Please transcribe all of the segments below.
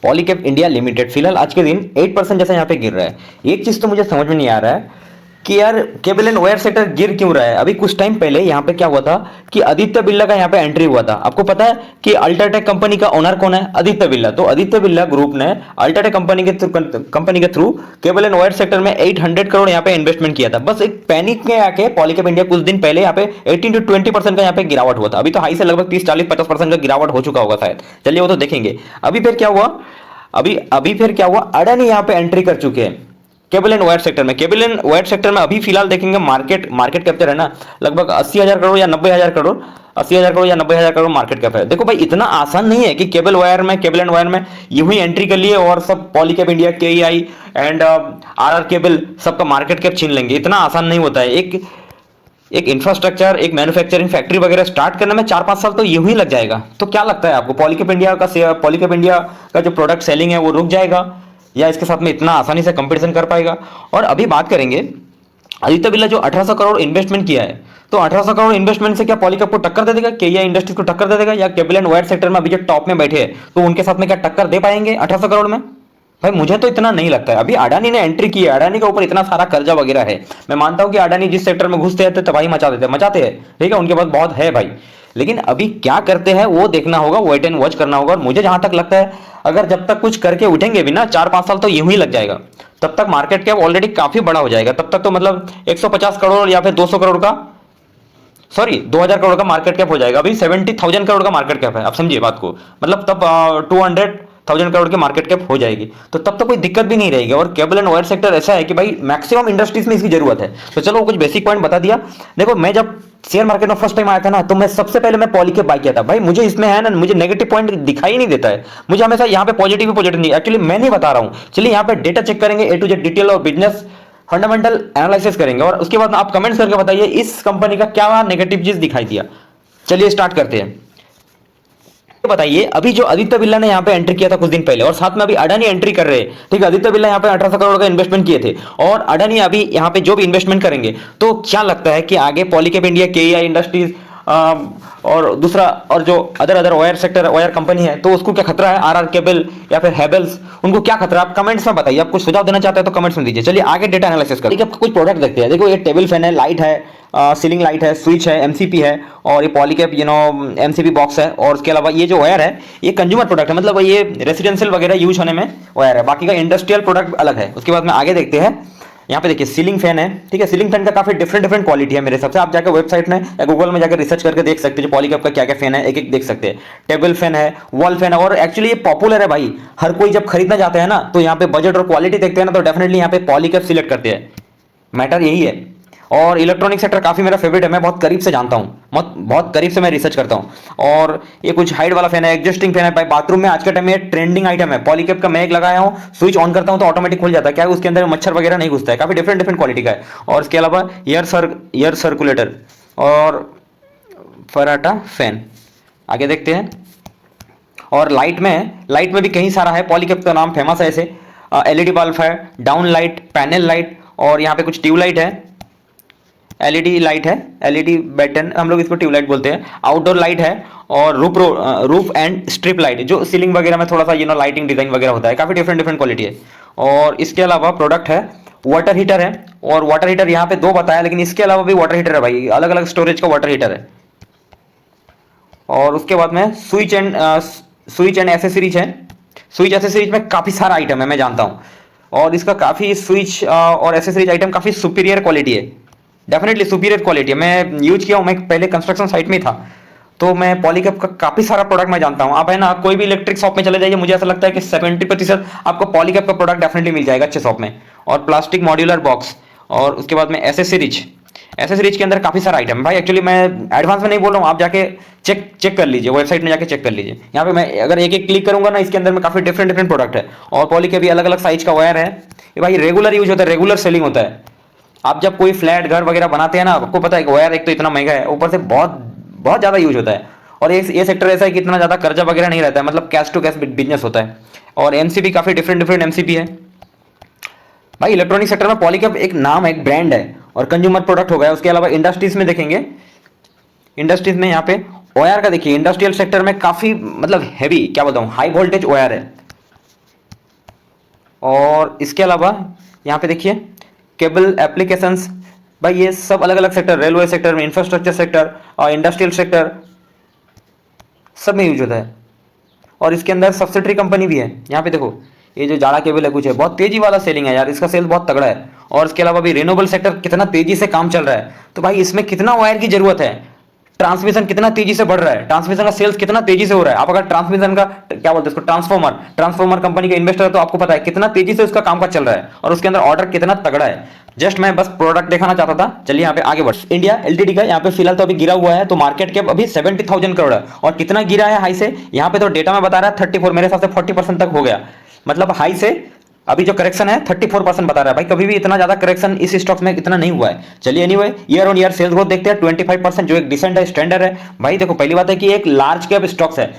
Polycab India limited फिलहाल आज के दिन 8% जैसा यहाँ पे गिर रहा है। एक चीज तो मुझे समझ में नहीं आ रहा है कि यार केबल एंड वायर सेक्टर गिर क्यों रहा है। अभी कुछ टाइम पहले यहाँ पे क्या हुआ था कि आदित्य बिरला का यहाँ पे एंट्री हुआ था। आपको पता है कि अल्ट्राटेक कंपनी का ओनर कौन है? आदित्य बिरला। तो आदित्य बिरला ग्रुप ने अल्ट्राटेक कंपनी के through cable and wire sector में 800 करोड़ यहाँ पे इन्वेस्टमेंट किया था। बस एक पैनिक में आके पॉलीकैब इंडिया कुछ दिन पहले यहाँ पे 18 to 20% का यहाँ पे गिरावट हुआ था। अभी तो हाई से लगभग 30-40-50% का गिरावट हो चुका होगा शायद। चलिए वो तो देखेंगे। अभी फिर क्या हुआ? अभी फिर क्या हुआ? अडानी यहाँ पे एंट्री कर चुके हैं केबल एंड वायर सेक्टर में। केबल एंड वायर सेक्टर में अभी फिलहाल देखेंगे मार्केट कैप्चर है ना लगभग 80,000 करोड़ या 90,000 करोर 80,000 करोड़ या 90,000 करोड़ मार्केट कैप है। देखो भाई इतना आसान नहीं है कि केबल एंड वायर में यूं ही एंट्री कर लिए और सब Polycab India, KEI and RR cable सबका मार्केट कैप छीन लेंगे। इतना आसान नहीं होता है। एक इंफ्रास्ट्रक्चर, एक मैन्युफैक्चरिंग फैक्ट्री वगैरह स्टार्ट करने में 4-5 साल तो यूं ही लग जाएगा। तो क्या लगता है आपको पॉलीकैब इंडिया का जो प्रोडक्ट सेलिंग है वो रुक जाएगा या इसके साथ में इतना आसानी से कंपटीशन कर पाएगा? और अभी बात करेंगे आदित्य बिरला जो 1800 करोड़ इन्वेस्टमेंट किया है, तो 1800 करोड़ इन्वेस्टमेंट से क्या पॉलीकैब को टक्कर दे देगा? केईआई इंडस्ट्रीज को टक्कर दे देगा? या केबल एंड वायर सेक्टर में अभी जो टॉप में बैठे हैं तो उनके साथ में क्या टक्कर दे पाएंगे 1800 करोड़ में? भाई मुझे तो इतना नहीं लगता है। अभी अडानी ने एंट्री की है, अडानी के ऊपर इतना सारा कर्जा वगैरह है। मैं मानता हूं कि अडानी जिस सेक्टर में घुसते हैं तो तबाही मचाते हैं, ठीक है, उनके पास बहुत है भाई। लेकिन अभी क्या करते हैं वो देखना होगा, वेट एंड वॉच करना होगा। और मुझे जहां तक लगता है अगर जब तक कुछ करके उठेंगे भी ना 4-5 साल तो यूं ही लग जाएगा। तब तक मार्केट कैप ऑलरेडी काफी बड़ा हो जाएगा। तब तक तो मतलब 150 करोड़ या फिर 200 करोड़ का 2000 करोड़ का मार्केट कैप हो जाएगा। अभी 70,000 करोड़ का मार्केट कैप है। आप समझिए बात को, मतलब तब 200,000 करोड़ की मार्केट कैप हो जाएगी। तो तब तो कोई दिक्कत भी नहीं रहेगी। और केबल एंड वायर सेक्टर ऐसा है कि भाई मैक्सिमम इंडस्ट्रीज में इसकी जरूरत है। तो चलो कुछ बेसिक पॉइंट बता दिया। देखो मैं जब शेयर मार्केट में फर्स्ट टाइम आया था ना तो मैं सबसे पहले मैं पॉलीकैब बाय किया था। भाई मुझे इसमें है ना, मुझे नेगेटिव पॉइंट दिखाई नहीं देता है। मुझे हमेशा यहाँ पे पॉजिटिव नहीं, एक्चुअली मैं नहीं बता रहा हूँ। चलिए यहाँ पे डेटा चेक करेंगे, A to Z डिटेल और बिजनेस फंडामेंटल एनालिसिस करेंगे और उसके बाद आप कमेंट्स करके बताइए इस कंपनी का क्या नेगेटिव चीज दिखाई दिया। चलिए स्टार्ट करते हैं। तो बताइए अभी जो आदित्य बिरला ने यहाँ पे एंट्री किया था कुछ दिन पहले और साथ में अभी अडानी एंट्री कर रहे हैं, ठीक है। आदित्य बिरला यहाँ पे 1800 करोड़ का इन्वेस्टमेंट किए थे और अडानी अभी यहाँ पे जो भी इन्वेस्टमेंट करेंगे तो क्या लगता है कि आगे पॉलीकैब इंडिया, केईआई इंडस्ट्रीज और दूसरा और जो अदर वायर कंपनी है तो उसको क्या खतरा है? आरआर केबल या फिर हेबल्स, उनको क्या खतरा है? आप कमेंट्स में बताइए। आप कुछ सुझाव देना चाहते हैं तो कमेंट्स में दीजिए। चलिए आगे डेटा एनालिसिस करते हैं। कुछ प्रोडक्ट देखते हैं। देखो ये टेबल फैन है, लाइट है, सीलिंग लाइट है, स्विच है, एमसीपी है और ये पॉलीकैब एमसीपी बॉक्स है। और उसके अलावा ये जो वायर है ये कंज्यूमर प्रोडक्ट है, मतलब ये रेसिडेंशियल वगैरह यूज होने में वायर है। बाकी का इंडस्ट्रियल प्रोडक्ट अलग है। उसके बाद में आगे देखते हैं। यहाँ पे देखिए सीलिंग फैन है, ठीक है। सीलिंग फैन का काफी डिफरेंट क्वालिटी है मेरे हिसाब से। आप जाकर वेबसाइट में या गूगल में जाकर रिसर्च करके देख सकते हैं पॉलीकैब का क्या क्या फैन है, एक देख सकते हैं। टेबल फैन है, वॉल फैन है और एक्चुअली ये पॉपुलर है भाई। हर कोई जब खरीदना चाहते हैं ना तो यहाँ पे बजट और क्वालिटी देखते हैं ना तो डेफिनेटली यहाँ पे पॉलीकैब सिलेक्ट करते हैं। मैटर यही है। और इलेक्ट्रॉनिक सेक्टर काफी मेरा फेवरेट है, मैं बहुत करीब से जानता हूँ, बहुत करीब से मैं रिसर्च करता हूँ। और ये कुछ हाइट वाला फैन है, एडजस्टिंग फैन है भाई। बाथरूम में आज के टाइम में ट्रेंडिंग आइटम है। पॉलीकैब का मैं एक लगाया हूँ, स्विच ऑन करता हूँ तो ऑटोमेटिक खुल जाता है। क्या उसके अंदर मच्छर वगैरह नहीं घुसता है। काफी डिफरेंट क्वालिटी का है। और इसके अलावा एयर सर्कुलेटर और फराटा फैन। आगे देखते हैं। और लाइट में भी कहीं सारा है। पॉलीकैब का नाम फेमस है ऐसे। एलईडी बल्ब है, डाउन लाइट, पैनल लाइट और यहाँ पे कुछ ट्यूबलाइट है। एलईडी लाइट है, एलईडी बैटन हम लोग इसको ट्यूबलाइट बोलते हैं। आउटडोर लाइट है और रूफ एंड स्ट्रिप लाइट जो सीलिंग वगैरह में थोड़ा सा लाइटिंग डिजाइन वगैरह होता है। काफी डिफरेंट क्वालिटी है। और इसके अलावा प्रोडक्ट है, वाटर हीटर है। और वाटर हीटर यहाँ पे 2 बताया लेकिन इसके अलावा भी वाटर हीटर है भाई, अलग अलग स्टोरेज का वाटर हीटर है। और उसके बाद में स्विच एंड एसेसरीज है। स्विच एसेसरीज में काफी सारा आइटम है मैं जानता हूँ और इसका काफी स्विच और एसेसरीज आइटम काफी सुपीरियर क्वालिटी है, डेफिनेटली सुपीरियर क्वालिटी है। मैं यूज किया हूँ, मैं पहले कंस्ट्रक्शन साइट में था तो मैं पॉलीकैब का काफी सारा प्रोडक्ट मैं जानता हूँ। आप है ना कोई भी इलेक्ट्रिक शॉप में चले जाइए, मुझे ऐसा लगता है कि 70% आपको पॉलीकैब का प्रोडक्ट डेफिनेटली मिल जाएगा अच्छे शॉप में। और प्लास्टिक मॉड्यूलर बॉक्स और उसके बाद में एसेसरीज के अंदर काफी सारा आइटम भाई। एक्चुअली मैं एडवांस में नहीं बोल रहा हूँ, आप जाके चेक कर लीजिए, वेबसाइट में जाके चेक कर लीजिए। यहाँ पे मैं अगर एक क्लिक करूंगा ना इसके अंदर में काफी डिफरेंट प्रोडक्ट है। और पॉलीकैब भी अलग अलग साइज का वायर है। ये भाई रेगुलर यूज होता है, रेगुलर सेलिंग होता है। आप जब कोई फ्लैट घर वगैरह बनाते हैं ना, आपको पता है वायर एक तो इतना महंगा है, ऊपर से बहुत ज्यादा यूज होता है। और ये सेक्टर ऐसा है कि इतना ज्यादा कर्जा वगैरह नहीं रहता है, मतलब कैश टू कैश बिजनेस होता है। और एमसीबी काफी डिफरेंट एमसीबी है भाई। इलेक्ट्रॉनिक सेक्टर में पॉलीकैब एक नाम है, एक ब्रांड है और कंज्यूमर प्रोडक्ट हो गया। उसके अलावा इंडस्ट्रीज में देखेंगे, इंडस्ट्रीज में यहाँ पे वायर का देखिए, इंडस्ट्रियल सेक्टर में काफी मतलब हैवी, क्या बोलता हूँ, हाई वोल्टेज वायर है। और इसके अलावा यहाँ पे देखिए केबल एप्लीकेशंस, भाई ये सब अलग अलग सेक्टर, रेलवे सेक्टर में, इंफ्रास्ट्रक्चर सेक्टर और इंडस्ट्रियल सेक्टर सब में यूज होता है। और इसके अंदर सब्सिडरी कंपनी भी है। यहाँ पे देखो ये जो जाड़ा केबल है कुछ है, बहुत तेजी वाला सेलिंग है यार, इसका सेल बहुत तगड़ा है। और इसके अलावा भी रिन्यूएबल सेक्टर कितना तेजी से काम चल रहा है, तो भाई इसमें कितना वायर की जरूरत है, ट्रांसमिशन कितना तेजी से बढ़ रहा है, ट्रांसमिशन का सेल्स कितना तेजी से हो रहा है। आप अगर ट्रांसमिशन का क्या बोलते हैं उसको, ट्रांसफॉर्मर कंपनी के इन्वेस्टर है तो आपको पता है कितना तेजी से उसका काम का चल रहा है और उसके अंदर ऑर्डर कितना तगड़ा है। जस्ट मैं बस प्रोडक्ट दिखाना चाहता था। चलिए यहाँ पे आगे बढ़। इंडिया एलटीडी का यहाँ पे फिलहाल तो अभी गिरा हुआ है, तो मार्केट कैप अभी 70,000 करोड़ है। और कितना गिरा है हाई से, यहाँ पे तो डेटा में बता रहा है 34, मेरे हिसाब से 40% तक हो गया। मतलब हाई से अभी जो करेक्शन है 34% बता रहा है। भाई कभी भी इतना ज्यादा करेक्शन इस स्टॉक्स में इतना नहीं हुआ है। चलिए anyway year on year sales growth देखते हैं 25%, जो एक डिसेंट है, स्टैंडर्ड है। भाई देखो पहली बात है कि एक लार्ज कैप स्टॉक्स है,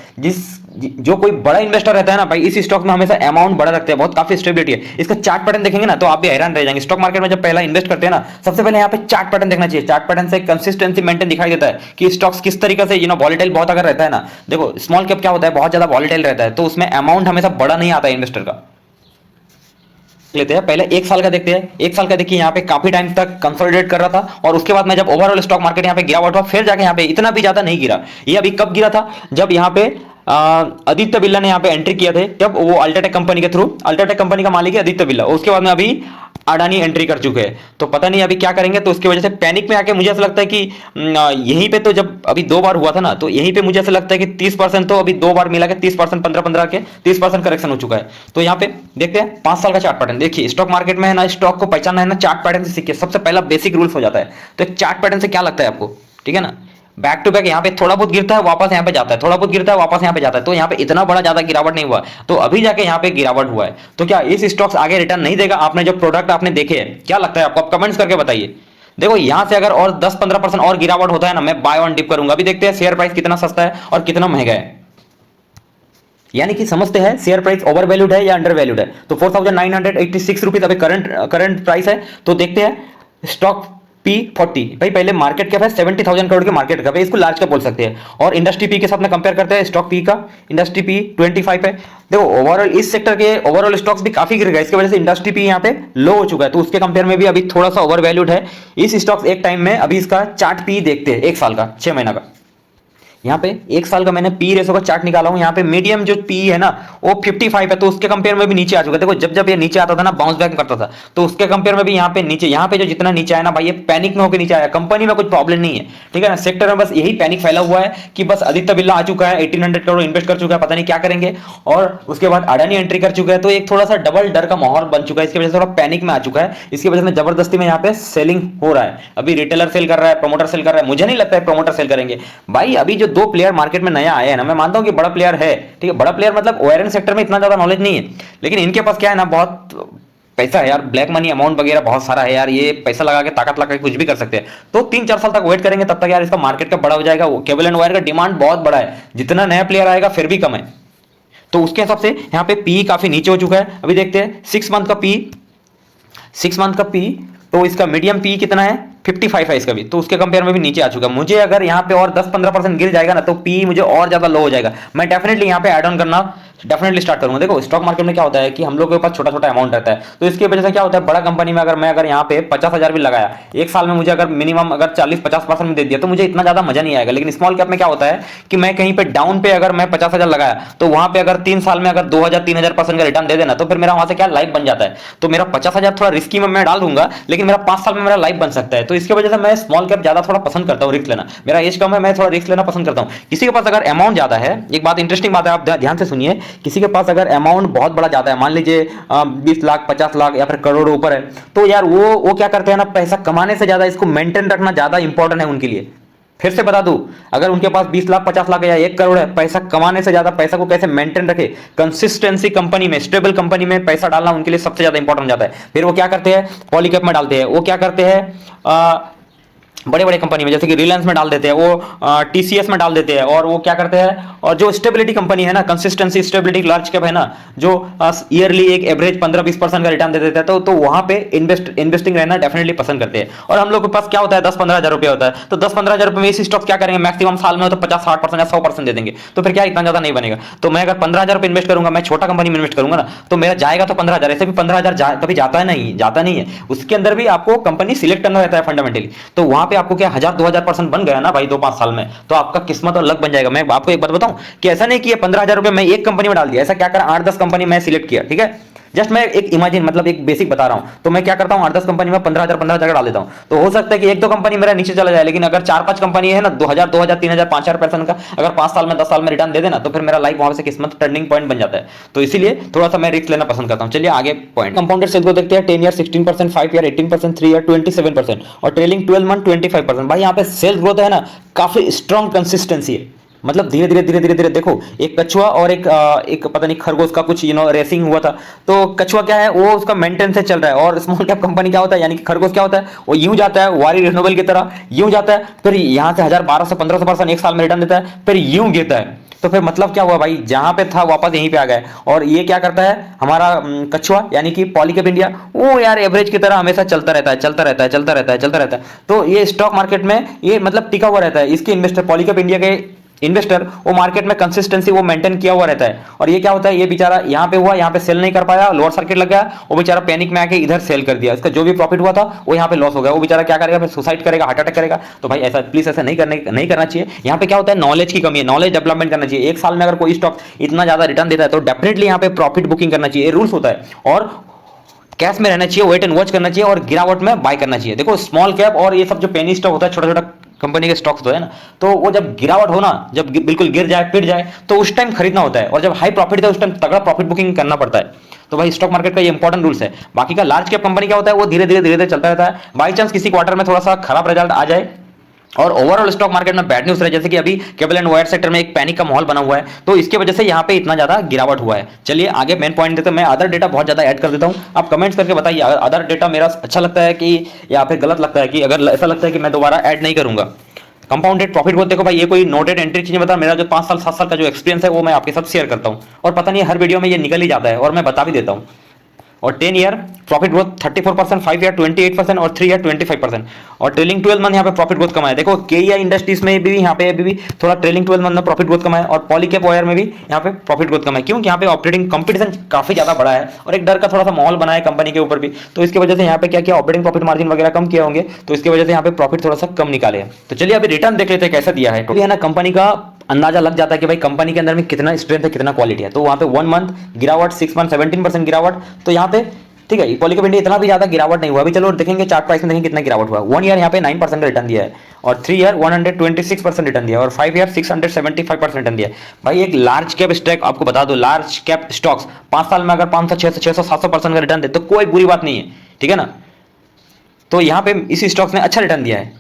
जो कोई बड़ा इन्वेस्टर रहता है ना भाई, इस स्टॉक में हमेशा अमाउंट बड़ा रखते हैं, बहुत काफी स्टेबिलिटी है। इसका चार्ट पैटर्न देखेंगे ना तो आप भी हैरान रह जाएंगे। स्टॉक मार्केट में जब पहला इन्वेस्ट करते हैं ना, सबसे पहले यहाँ पे चार्ट पैटर्न देखना चाहिए। चार्ट पैटर्न से कंसिस्टेंसी मेंटेन दिखाई देता है कि स्टॉक्स किस तरीके से वॉलेटाइल बहुत अगर रहता है ना, देखो स्मॉल कैप क्या होता है, बहुत ज्यादा वॉलेटाइल रहता है, तो उसमें अमाउंट हमेशा बड़ा नहीं आता है इन्वेस्टर का। लेते हैं पहले एक साल का देखते हैं। एक साल का देखिए यहाँ पे काफी टाइम तक कंसोलिडेट कर रहा था, और उसके बाद में जब ओवरऑल स्टॉक मार्केट यहाँ पे गिरावट हुआ, फिर जाके यहाँ पे इतना भी ज्यादा नहीं गिरा। ये अभी कब गिरा था, जब यहाँ पे आदित्य बिरला ने यहाँ पे एंट्री किया थे, जब वो अल्ट्राटेक कंपनी के थ्रू, अल्ट्राटेक कंपनी का मालिक है आदित्य बिरला, उसके बाद में अभी अडानी एंट्री कर चुके हैं। तो पता नहीं अभी क्या करेंगे, तो उसकी वजह से पैनिक में आके मुझे ऐसा लगता है कि यहीं पे तो जब अभी 2 बार हुआ था ना, तो यहीं पे मुझे ऐसा लगता है कि 30% तो अभी 2 बार मिला के 30%, 15-15 के 30% करेक्शन हो चुका है। तो यहाँ पे देखते हैं 5 साल का चार्ट पैटर्न। देखिए स्टॉक मार्केट में है ना, स्टॉक को पहचानना है ना, चार्ट पैटर्न से सीखिए। सबसे पहला बेसिक रूल्स हो जाता है। तो एक चार्ट पैटर्न से क्या लगता है आपको, ठीक है ना, बैक टू बैक यहाँ पे थोड़ा बहुत गिरता है, वापस यहाँ पे जाता है, थोड़ा बहुत गिरता है, वापस यहाँ पे जाता है। तो यहाँ पे इतना बड़ा ज्यादा गिरावट नहीं हुआ, तो अभी जाके यहाँ पे गिरावट हुआ है। तो क्या इस स्टॉक्स आगे रिटर्न नहीं देगा? आपने जो प्रोडक्ट आपने देखे हैं, क्या लगता है आपको? आप कमेंट्स करके बताइए। देखो यहां से अगर और 10-15% और गिरावट होता है ना, मैं बाय ऑन डिप करूंगा। अभी देखते हैं शेयर प्राइस कितना सस्ता है और कितना महंगा है, यानी कि समझते हैं शेयर प्राइस ओवर वैल्यूड है या अंडर वैल्यूड है। तो 4,986 रुपीज अभी करंट प्राइस है। तो देखते हैं स्टॉक P40, भाई पहले मार्केट कैप है 70,000 करोड़ की मार्केट कैप है, इसको लार्ज कैप बोल सकते हैं। और इंडस्ट्री पी के साथ में कंपेयर करते हैं स्टॉक पी का, इंडस्ट्री पी 25 है। देखो ओवरऑल इस सेक्टर के ओवरऑल स्टॉक्स भी काफी गिर गए, इसकी वजह से इंडस्ट्री पी यहाँ पे लो हो चुका है, तो उसके कंपेयर में भी अभी थोड़ा सा ओवर वैल्यूड है इस स्टॉक्स एक टाइम में। अभी इसका चार्ट पी देखते हैं, 1 साल का, 6 महीना का। यहाँ पे 1 साल का मैंने पी रेशो का चार्ट निकाला हूं। यहाँ पे मीडियम जो पी है ना वो 55 है, तो उसके कंपेयर में भी नीचे आ चुका है। देखो जब जब ये नीचे आता था ना, बाउंस बैक करता था, तो उसके कंपेयर में भी यहाँ पे नीचे, यहाँ पे जो जितना नीचे आया ना भाई, ये पैनिक में होकर नीचे आया। कंपनी में कुछ प्रॉब्लम नहीं है, ठीक है ना, सेक्टर में बस यही पैनिक फैला हुआ है कि बस आदित्य बिरला आ चुका है, 1800 करोड़ इन्वेस्ट कर चुका है, पता नहीं क्या करेंगे, और उसके बाद अडानी एंट्री कर चुका है। तो एक थोड़ा सा डबल डर का माहौल बन चुका है, इसकी वजह से थोड़ा पैनिक में आ चुका है। इसकी वजह से जबरदस्ती में यहाँ पे सेलिंग हो रहा है। अभी रिटेलर सेल कर रहा है, प्रोमोटर सेल कर रहा है। मुझे नहीं लगता है प्रोमोटर सेल करेंगे भाई। अभी जो 2 प्लेयर मार्केट में नया आया है ना, मैं मानता हूं कि बड़ा प्लेयर है, ठीक है, बड़ा प्लेयर मतलब वायरिंग सेक्टर में इतना ज्यादा नॉलेज नहीं है, लेकिन इनके पास क्या है ना, बहुत पैसा है यार, ब्लैक मनी अमाउंट वगैरह बहुत सारा है यार, ये पैसा लगा के, ताकत लगा के कुछ भी कर सकते हैं। तो 3-4 साल तक वेट करेंगे, तब तक यार इसका मार्केट का बड़ा हो जाएगा। वो केबल एंड वायर का डिमांड बहुत बड़ा है, जितना नया प्लेयर आएगा फिर भी कम है। तो उसके हिसाब से यहाँ पे पी काफी नीचे हो चुका है। अभी देखते हैं 6 मंथ का पी, तो इसका मीडियम पी कितना है, 55 है इसका भी, तो उसके कंपेयर में भी नीचे आ चुका है। मुझे अगर यहाँ पे और 10-15% गिर जाएगा ना, तो पी मुझे और ज्यादा लो हो जाएगा। मैं डेफिनेटली यहाँ पे ऐड ऑन करना डेफिनेटली स्टार्ट करूंगा। देखो स्टॉक मार्केट में क्या होता है कि हम लोग के पास छोटा छोटा अमाउंट रहता है, तो इसकी वजह से क्या होता है, बड़ा कंपनी में अगर मैं यहाँ पे 50,000 भी लगाया, 1 साल में मुझे अगर मिनिमम अगर 40-50% में दे दिया, तो मुझे इतना ज्यादा मजा नहीं आएगा। लेकिन स्मॉल कैप में क्या होता है कि मैं कहीं पे डाउन पे अगर मैं 50,000 लगाया, तो वहां पे अगर 3 साल में अगर 2,000-3,000% का रिटर्न दे देना, तो फिर मेरा वहां से क्या लाइफ बन जाता है। तो मेरा 50,000 थोड़ा रिस्की में मैं डाल दूंगा, लेकिन मेरा 5 साल में मेरा लाइफ बन सकता है। तो इसकी वजह से मैं स्मॉल कैप ज्यादा थोड़ा पसंद करता हूँ, रिस्क लेना। मेरा एज कम है, मैं थोड़ा रिस्क लेना पसंद करता हूँ। किसी के पास अगर अमाउंट ज्यादा है, एक बात इंटरेस्टिंग बात है, आप ध्यान से सुनिए, किसी के पास अगर अमाउंट बहुत बड़ा ज्यादा है, मान लीजिए 20 लाख 50 लाख या फिर करोड़ ऊपर है, तो यार वो क्या करते हैं ना, पैसा कमाने से ज्यादा इसको मेंटेन रखना ज्यादा इंपॉर्टेंट है उनके लिए। फिर से बता दूं, अगर उनके पास 20 लाख 50 लाख या 1 करोड़ है, पैसा कमाने से ज्यादा पैसा को कैसे मेंटेन रखे, कंसिस्टेंसी कंपनी में, स्टेबल कंपनी में पैसा डालना उनके लिए सबसे ज्यादा इंपॉर्टेंट जाता है। फिर वो क्या करते हैं, पॉलीकैप में डालते हैं, वो क्या करते हैं, बड़े बड़े कंपनी में, जैसे कि रिलायंस में डाल देते हैं, वो टीसीएस में डाल देते हैं, और वो क्या करते हैं, और जो स्टेबिलिटी कंपनी है ना, कंसिस्टेंसी स्टेबिलिटी लार्ज कैप है ना, जो ईयरली एक एवरेज 15-20% का रिटर्न दे देता है, तो वहां पे इन्वेस्टिंग रहना डेफिनेटली पसंद करते हैं। और हम लोग के पास क्या होता है, 10-15 हज़ार रुपये होता है, तो 10-15 हज़ार रुपये में इस स्टॉक क्या करेंगे, मैक्सिमम साल में हो तो 50-60% या 100% दे देंगे, तो फिर क्या इतना ज्यादा नहीं बनेगा। तो मैं अगर 15 हज़ार रुपये इन्वेस्ट करूंगा, मैं छोटा कंपनी में इन्वेस्ट करूंगा ना, तो मेरा जाएगा तो 15 हज़ार, ऐसे भी 15 हज़ार कभी जाता है नहीं, जाता नहीं है। उसके अंदर भी आपको कंपनी सिलेक्ट करना रहता है फंडामेंटली, तो वहां पे आपको क्या 1000-2000% बन गया ना भाई 2-5 साल में, तो आपका किस्मत और लक बन जाएगा। मैं आपको एक बात बताऊं कि ऐसा नहीं कि 15 हज़ार रुपये मैं एक कंपनी में डाल दिया, ऐसा क्या करा, 8-10 कंपनी मैं सिलेक्ट किया, ठीक है। जस्ट मैं एक इमेजिन, मतलब एक बेसिक बता रहा हूं, तो मैं क्या करता हूं, 8-10 कंपनी में 15 हज़ार डाल देता हूं, तो हो सकता है कि 1-2 कंपनी मेरा नीचे चला जाए, लेकिन अगर 4-5 कंपनी है ना, 2000, 2000, 3000, 5000% का अगर 5 साल में 10 साल में रिटर्न दे देना, तो फिर मेरा लाइफ वहां से किस्मत टर्निंग पॉइंट बन जाता है। तो इसीलिए थोड़ा सा मैं रिस्क लेना पसंद करता हूं। चलिए आगे पॉइंट, कंपाउंडेड सेल्स को देखते हैं। 10 ईयर 16%, 5 ईयर 18%, 3 ईयर 27% और ट्रेलिंग 12 मंथ 25%। भाई यहाँ पे सेल्स ग्रोथ है ना, काफी स्ट्रॉन्ग कंसिस्टेंसी है, मतलब धीरे धीरे धीरे धीरे धीरे देखो, एक कछुआ और एक पता नहीं खरगोश का कुछ रेसिंग हुआ था, तो कछुआ क्या है, वो उसका मेंटेन से चल रहा है, और स्मॉल कैप कंपनी क्या होता है, यानी कि खरगोश क्या होता है, वो यूं जाता है वारी रिन्यूएबल की तरह, यूं जाता है, फिर यहां से 1000, 1200, 1500% एक साल में रिटर्न देता है, फिर यूं गिरता है। तो फिर मतलब क्या हुआ भाई, जहां पे था वापस यहीं पे आ गए। और ये क्या करता है हमारा कछुआ, यानी कि पॉलीकैप इंडिया, वो यार एवरेज की तरह हमेशा चलता रहता है, चलता रहता है, चलता रहता है, चलता रहता है। तो ये स्टॉक मार्केट में ये मतलब टिका हुआ रहता है, इसके इन्वेस्टर, पॉलीकैप इंडिया के इन्वेस्टर, वो मार्केट में कंसिस्टेंसी वो मेंटेन किया हुआ रहता है। और ये क्या होता है, ये बेचारा यहाँ पे हुआ, यहाँ पे सेल नहीं कर पाया, लोअर सर्किट लग गया, वो बेचारा पैनिक में आके इधर सेल कर दिया, इसका जो भी प्रॉफिट हुआ था वो यहाँ पे लॉस हो गया, वो बेचारा क्या करेगा, फिर सुसाइड करेगा, हार्ट अटैक करेगा। तो भाई ऐसा प्लीज ऐसा नहीं करना चाहिए। यहाँ पे क्या होता है, नॉलेज की कमी है, नॉलेज डेवलपमेंट करना चाहिए। एक साल में अगर कोई स्टॉक इतना ज्यादा रिटर्न देता है, तो डेफिनेटली यहाँ पे प्रॉफिट बुकिंग करना चाहिए, रूल्स होता है। और कैश में रहना चाहिए, वेट एंड वॉच करना चाहिए, और गिरावट में बाय करना चाहिए। देखो स्मॉल कैप और ये सब जो पेनी स्टॉक होता है, छोटा छोटा कंपनी के स्टॉक्स तो है ना, तो वो जब गिरावट हो ना, जब बिल्कुल गिर जाए, पिट जाए, तो उस टाइम खरीदना होता है। और जब हाई प्रॉफिट है, उस टाइम तगड़ा प्रॉफिट बुकिंग करना पड़ता है। तो भाई स्टॉक मार्केट का ये इंपॉर्टेंट रूल्स है। बाकी का लार्ज कैप कंपनी क्या होता है, वो धीरे धीरे धीरे धीरे चलता रहता है। बाई चांस किसी क्वार्टर में थोड़ा सा खराब रिजल्ट आ जाए और ओवरऑल स्टॉक मार्केट में बैड न्यूज रहे, जैसे कि अभी केबल एंड वायर सेक्टर में एक पैनिक का माहौल बना हुआ है, तो इसकी वजह से यहाँ पे इतना ज्यादा गिरावट हुआ है। चलिए आगे मेन पॉइंट देते हैं। मैं अदर डेटा बहुत ज्यादा ऐड कर देता हूँ, आप कमेंट्स करके बताइए अदर डेटा मेरा अच्छा लगता है कि या फिर गलत लगता है, कि अगर ऐसा लगता है कि मैं दोबारा ऐड नहीं करूंगा। कंपाउंडेड प्रॉफिट ग्रोथ देखो भाई, ये कोई नोटेड एंट्री चीजें बता, मेरा जो 5 साल 7 साल का जो एक्सपीरियंस है वो मैं आपके साथ शेयर करता हूँ, और पता नहीं हर वीडियो में ये निकल ही जाता है, और मैं बता भी देता हूँ। और 10 ईयर प्रॉफिट ग्रोथ 34%, 5 ईयर 28% और 3 ईयर 25%। और ट्रेलिंग 12 मंथ यहाँ पे प्रॉफिट ग्रोथ कमा है। देखो केईआई इंडस्ट्रीज में भी यहाँ पे भी थोड़ा ट्रेलिंग 12 मंथ में प्रॉफिट ग्रोथ कमा है, और पॉलीकैप वायर में भी यहाँ पे प्रॉफिट ग्रोथ कमा है। क्योंकि यहाँ पे ऑपरेटिंग कंपटीशन काफी ज्यादा बड़ा है, और एक डर का थोड़ा सा माहौल बना है कंपनी के ऊपर भी, तो इसकी वजह से यहाँ पे क्या किया, ऑपरेटिंग प्रॉफिट मार्जिन वगैरह कम किए होंगे, तो इसकी वजह से यहाँ पे प्रॉफिट थोड़ा सा कम निकाले हैं। तो चलिए अभी रिटर्न देख लेते हैं कैसा दिया है। तो है ना, कंपनी का अंदाजा लग जाता है कि भाई कंपनी के अंदर में कितना स्ट्रेंथ है, कितना क्वालिटी है। तो वहां पे 1 मंथ गिरावट, 6 मंथ 17% गिरावट, तो यहाँ पे ठीक है। पॉलीकैप इंडिया इतना भी ज्यादा गिरावट नहीं हुआ। अभी चलो देखेंगे चार्ट प्राइस में, देखेंगे कितना गिरावट हुआ। 1 ईयर यहाँ पे 9% रिटर्न दिया है, और 3 ईयर 126% रिटर्न दिया है, और 5 ईयर 675% रिटर्न दिया है। भाई एक लार्ज कैप स्टॉक, आपको बता दो लार्ज कैप स्टॉक्स 5 साल में अगर 500, 600, 600, 700% का रिटर्न दे तो कोई बुरी बात नहीं है, ठीक है ना। तो यहाँ पे इस स्टॉक्स ने अच्छा रिटर्न दिया है।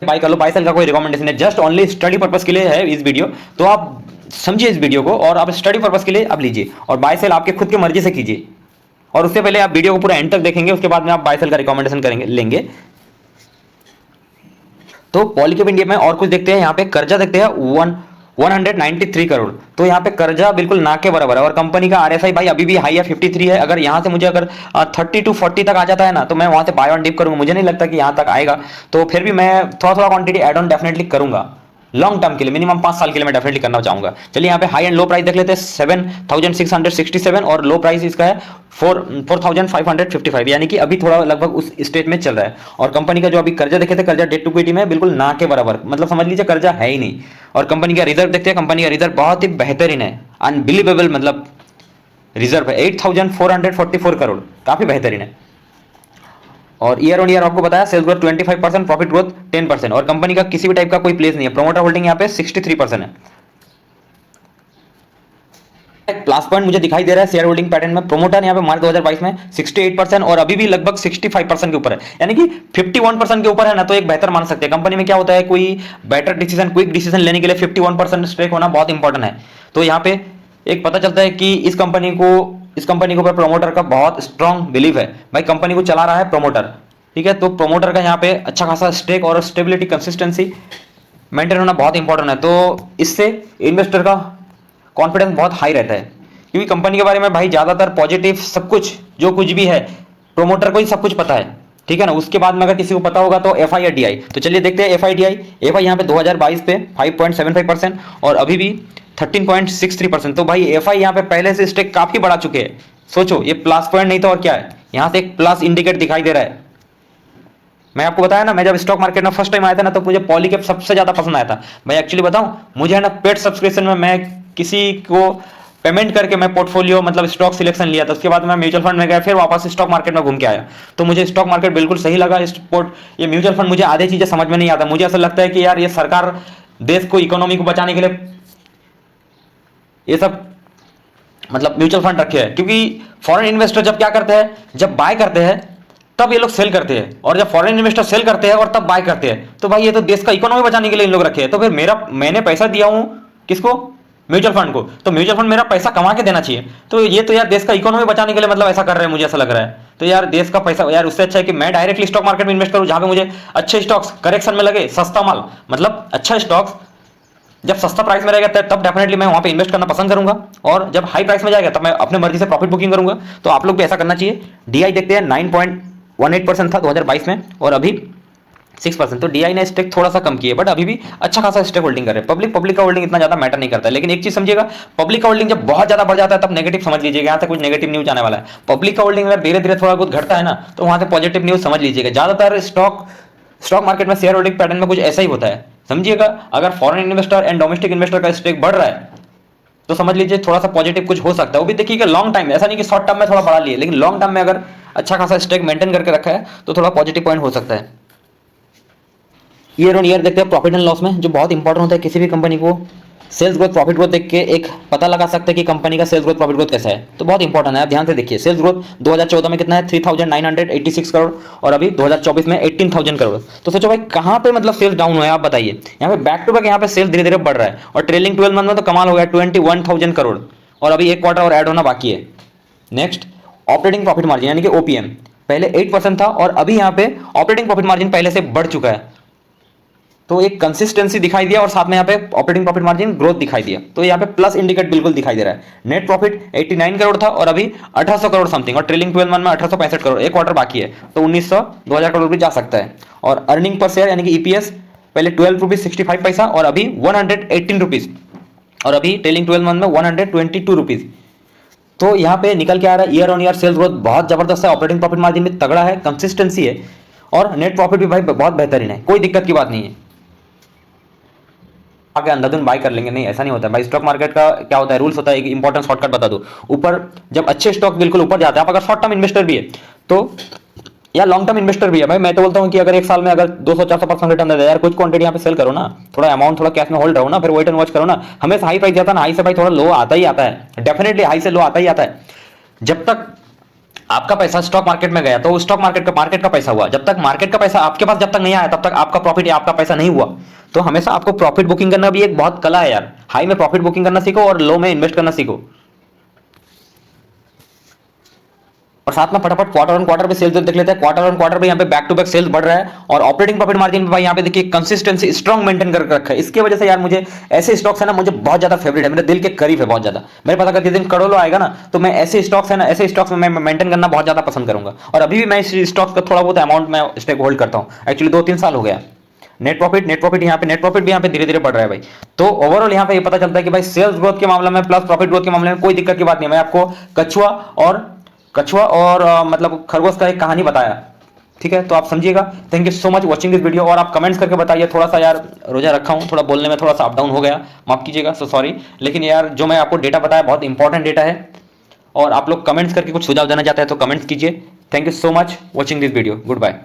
बाय कर लो, बाय सेल का कोई रिकमेंडेशन है, जस्ट ओनली स्टडी पर्पस के लिए है इस वीडियो। तो आप समझिए इस वीडियो को, और आप स्टडी पर्पस के लिए आप लीजिए, और बाय सेल आपके खुद की मर्जी से कीजिए। और उससे पहले आप वीडियो को पूरा एंड तक देखेंगे, उसके बाद में आप बाय सेल का रिकमेंडेशन करेंगे, लेंगे। तो पॉलीकैप इंडिया में और कुछ देखते हैं। यहाँ पे कर्जा देखते हैं 193 करोड़। तो यहाँ पे कर्जा बिल्कुल ना के बराबर है, और कंपनी का आरएसआई भाई अभी भी हाई है 53 है। अगर यहाँ से मुझे अगर 30 to 40 तक आ जाता है ना, तो मैं वहां से बाय ऑन डिप करूंगा। मुझे नहीं लगता कि यहाँ तक आएगा, तो फिर भी मैं थोड़ा थोड़ा क्वांटिटी एड ऑन डेफिनेटली करूंगा लॉन्ग टर्म के लिए, मिनिमम 5 साल के लिए मैं डेफिनेटली करना चाहूंगा। चलिए यहाँ पे हाई एंड लो प्राइस देख लेते हैं। 7667 और लो प्राइस इसका है 4555, यानी कि अभी थोड़ा लगभग उस स्टेज में चल रहा है। और कंपनी का जो अभी कर्जा देखे थे, कर्जा डेट टू इक्विटी में बिल्कुल ना के बराबर, मतलब समझ लीजिए कर्जा है ही नहीं। और कंपनी का रिजर्व देखते हैं, कंपनी का रिजर्व बहुत ही बेहतरीन है, अनबिलीवेबल, मतलब रिजर्व है 8444 करोड़, काफी बेहतरीन है। और ईयर ऑन ईयर आपको बताया सेल्स ग्रोथ 25%, प्रॉफिट ग्रोथ 10%, और कंपनी का किसी भी टाइप का कोई प्लेस नहीं है। प्रोमोटर होल्डिंग यहाँ पे 63% है। प्लस पॉइंट मुझे दिखाई दे रहा है शेयर होल्डिंग पैटर्न में, प्रोमोटर यहाँ पे मार्च 2022 में 68% और अभी भी लगभग 65% के ऊपर है, यानी कि 51% के ऊपर है ना, तो एक बेहतर मान सकते हैं। कंपनी में क्या होता है, कोई बेटर डिसीजन, क्विक डिसीजन लेने के लिए 51% स्टेक होना बहुत इंपॉर्टेंट है। तो यहाँ पे एक पता चलता है कि इस कंपनी को ऊपर प्रमोटर का बहुत स्ट्रांग बिलीव है। भाई कंपनी को चला रहा है प्रमोटर, ठीक है, तो प्रोमोटर का यहाँ पे अच्छा खासा स्टेक और स्टेबिलिटी कंसिस्टेंसी मेंटेन होना बहुत इंपॉर्टेंट है। तो इससे इन्वेस्टर का कॉन्फिडेंस बहुत हाई रहता है, क्योंकि कंपनी के बारे में भाई ज़्यादातर पॉजिटिव सब कुछ जो कुछ भी है प्रोमोटर को ही सब कुछ पता है, ठीक है ना। उसके बाद में अगर किसी को पता होगा तो एफ आई या डी आई, तो चलिए देखते हैं F I D I. F I यहाँ पे 2022 पे 5.75% और अभी भी 13.63%। तो भाई एफ आई यहाँ पे पहले से स्टेक काफ़ी बढ़ा चुके हैं। सोचो ये प्लस पॉइंट नहीं तो और क्या है, यहाँ से एक प्लस इंडिकेट दिखाई दे रहा है। मैं आपको बताया ना, मैं जब स्टॉक मार्केट में फर्स्ट टाइम आया था ना, तो मुझे पॉलीकैप सबसे ज्यादा पसंद आया था। भाई एक्चुअली बताऊं, मुझे है ना पेड सब्सक्रिप्शन में मैं किसी को पेमेंट करके मैं पोर्टफोलियो मतलब स्टॉक सिलेक्शन लिया था। उसके बाद मैं म्यूचुअल फंड में गया, फिर वापस स्टॉक मार्केट में घूम के आया। तो मुझे स्टॉक मार्केट बिल्कुल सही लगा। ये म्यूचुअल फंड मुझे आधी चीजें समझ में नहीं आता। मुझे ऐसा लगता है कि यार ये सरकार देश को इकोनॉमी को बचाने के लिए ये सब मतलब म्यूचुअल फंड रखे हैं। क्योंकि फॉरेन इन्वेस्टर जब क्या करते हैं, जब बाय करते हैं तब ये लोग सेल करते हैं, और जब फॉरेन इन्वेस्टर सेल करते हैं और तब बाय करते हैं, तो भाई ये तो देश का इकोनॉमी बचाने के लिए इन लोग रखे हैं। तो फिर मैंने पैसा दिया हूं किसको, म्यूचुअल फंड को, तो म्यूचुअल फंड मेरा पैसा कमा के देना चाहिए। तो ये तो यार देश का इकोनॉमी बचाने के लिए मतलब ऐसा कर रहे हैं, मुझे ऐसा लग रहा है। तो यार देश का पैसा, यार उससे अच्छा है कि मैं डायरेक्टली स्टॉक मार्केट में इन्वेस्ट करूं, जहां पे मुझे अच्छे स्टॉक्स करेक्शन में लगे, सस्ता माल मतलब अच्छा स्टॉक्स जब सस्ता प्राइस में रहेगा तब डेफिनेटली मैं वहां पे इन्वेस्ट करना पसंद करूंगा, और जब हाई प्राइस में जाएगा तब मैं अपने मर्जी से प्रॉफिट बुकिंग करूंगा। तो आप लोग भी ऐसा करना चाहिए। डीआई देखते हैं 9.18% था 2022 में और अभी 6%। तो डीआई ने स्टेक थोड़ा सा कम किया, बट अभी भी अच्छा खासा स्टेक होल्डिंग कर रहे हैं। पब्लिक का होल्डिंग इतना ज्यादा मैटर नहीं करता है। लेकिन एक चीज समझिएगा, पब्लिक का होल्डिंग जब बहुत ज्यादा बढ़ जाता है तब नेगेटिव समझ लीजिएगा, यहाँ से कुछ नेगेटिव न्यूज आने वाला है। पब्लिक का होल्डिंग अगर धीरे धीरे थोड़ा बहुत घटता है ना, तो वहां से पॉजिटिव न्यूज समझ लीजिएगा। ज्यादातर स्टॉक मार्केट में शेयर होल्डिंग पैटर्न में कुछ ऐसा ही होता है, समझिएगा। अगर foreign investor and domestic investor का स्टेक बढ़ रहा है तो समझ लीजिए थोड़ा सा पॉजिटिव कुछ हो सकता है। वो भी देखिएगा लॉन्ग टाइम में, ऐसा नहीं कि शॉर्ट टर्म में थोड़ा बढ़ा लिए, लेकिन लॉन्ग टर्म में अगर अच्छा खासा स्टेक मेंटेन करके रखा है तो थोड़ा पॉजिटिव पॉइंट हो सकता है। ईयर ऑन ईयर देखते हैं प्रॉफिट एंड लॉस में, जो बहुत इंपॉर्टेंट होता है किसी भी कंपनी को। सेल्स ग्रोथ प्रॉफिट ग्रोथ देख के एक पता लगा सकते हैं कि कंपनी का सेल्स ग्रोथ प्रॉफिट ग्रोथ कैसा है। तो बहुत इंपॉर्टेंट है, आप ध्यान से देखिए। सेल्स ग्रोथ 2014 में कितना है, 3986 करोड़, और अभी 2024 में 18,000 करोड़। तो सोचो भाई कहां पे मतलब सेल्स डाउन हुआ है, आप बताइए। यहाँ पे बैक टू बैक यहाँ पे सेल्स धीरे धीरे बढ़ रहा है, और ट्रेलिंग 12 मंथ में तो कमाल हो गया 21,000 करोड़, और अभी एक क्वार्टर और ऐड होना बाकी है। नेक्स्ट ऑपरेटिंग प्रॉफिट मार्जिन यानी कि ओपीएम पहले 8% था, और अभी यहाँ पे ऑपरेटिंग प्रॉफिट मार्जिन पहले से बढ़ चुका है। तो एक कंसिस्टेंसी दिखाई दिया, और साथ में यहाँ पे ऑपरेटिंग प्रॉफिट मार्जिन ग्रोथ दिखाई दिया। तो यहाँ पे प्लस इंडिकेट बिल्कुल दिखाई दे रहा है। नेट प्रॉफिट 89 करोड़ था और अभी 1800 करोड़ समथिंग, और ट्रेलिंग 12 मंथ में 1865 करोड़, एक क्वार्टर बाकी है, तो 1900 2000 करोड़ भी जा सकता है। और अर्निंग पर शेयर यानी कि ईपीएस पहले 12 रुपीज 65 पैसा और अभी 118 रुपीज, और अभी ट्रेलिंग 12 मंथ में 122 रुपीज। तो यहाँ पे निकल के आ रहा है year on year sales growth बहुत जबरदस्त है, ऑपरेटिंग प्रॉफिट मार्जिन भी तगड़ा है, कंसिस्टेंसी है, और नेट प्रॉफिट भी भाई बहुत बेहतरीन है, कोई दिक्कत की बात नहीं है। आगे अंधाधुन बाय कर लेंगे, नहीं ऐसा नहीं होता है भाई। स्टॉक मार्केट का क्या होता है, रूल्स होता है। एक इंपॉर्टेंट शॉर्टकट बता दो, ऊपर जब अच्छे स्टॉक बिल्कुल ऊपर जाते हैं, आप अगर शॉर्ट टर्म इन्वेस्टर भी है तो, या लॉन्ग टर्म इन्वेस्टर भी है भाई, मैं तो बोलता हूं कि अगर एक साल में अगर 200-400% रिटर्न दे दे यार, कुछ क्वांटिटी यहाँ पे सेल करो ना, थोड़ा अमाउंट थोड़ा कैश में होल्ड रहो ना, फिर वेट एंड वॉच करो ना। हमेशा हाई प्राइस जाता है ना, हाई से भाई थोड़ा लो आता ही आता है, डेफिनेटली हाई से लो आता ही आता है। जब तक आपका पैसा स्टॉक मार्केट में गया तो स्टॉक मार्केट का पैसा हुआ, जब तक मार्केट का पैसा आपके पास जब तक नहीं आया तब तक आपका प्रॉफिट या आपका पैसा नहीं हुआ। तो हमेशा आपको प्रॉफिट बुकिंग करना भी एक बहुत कला है यार। हाई में प्रॉफिट बुकिंग करना सीखो और लो में इन्वेस्ट करना सीखो, और साथ में फटाफट क्वार्टर ऑन क्वार्टर पे सेल्स देख लेते हैं। क्वार्टर ऑन क्वार्टर पे यहाँ पे बैक टू बैक सेल्स बढ़ रहा है, और ऑपरेटिंग प्रॉफिट मार्जिन भाई यहाँ पे देखिए कंसिस्टेंसी स्ट्रॉन्ग मेंटेन करके रखा है। इसकी वजह से यार मुझे ऐसे स्टॉक्स है ना, मुझे बहुत ज्यादा फेवरेट है, मेरे दिल के करीब है बहुत ज्यादा। मेरे पास अगर किसी दिन करोड़ों आएगा ना, तो मैं ऐसे स्टॉक्स है ना, ऐसे स्टॉक्स में मैं मेंटेन करना बहुत ज्यादा पसंद करूंगा। और अभी भी मैं इस स्टॉक्स का थोड़ा बहुत अमाउंट में स्टेक होल्ड करता हूँ, एक्चुअली 2-3 साल हो गया। नेट प्रॉफिट यहाँ पे नेट प्रॉफिट भी यहाँ पे धीरे धीरे बढ़ रहा है भाई। तो ओवरऑल यहाँ पे ये पता चलता है कि भाई सेल्स ग्रोथ के मामले में प्लस प्रॉफिट ग्रोथ के मामले में कोई दिक्कत की बात नहीं। मैं आपको कछुआ और मतलब खरगोश का एक कहानी बताया, ठीक है, तो आप समझिएगा। Thank you so much watching this video, और आप कमेंट्स करके बताइए। थोड़ा सा यार रोजा रखा हूँ, थोड़ा बोलने में थोड़ा सा अप डाउन हो गया, माफ कीजिएगा, सो सॉरी। लेकिन यार जो मैं आपको डेटा बताया बहुत इंपॉर्टेंट डेटा है, और आप लोग कमेंट्स करके कुछ सुझाव देना चाहते हैं तो कमेंट्स कीजिए। Thank you so much watching this video, good bye.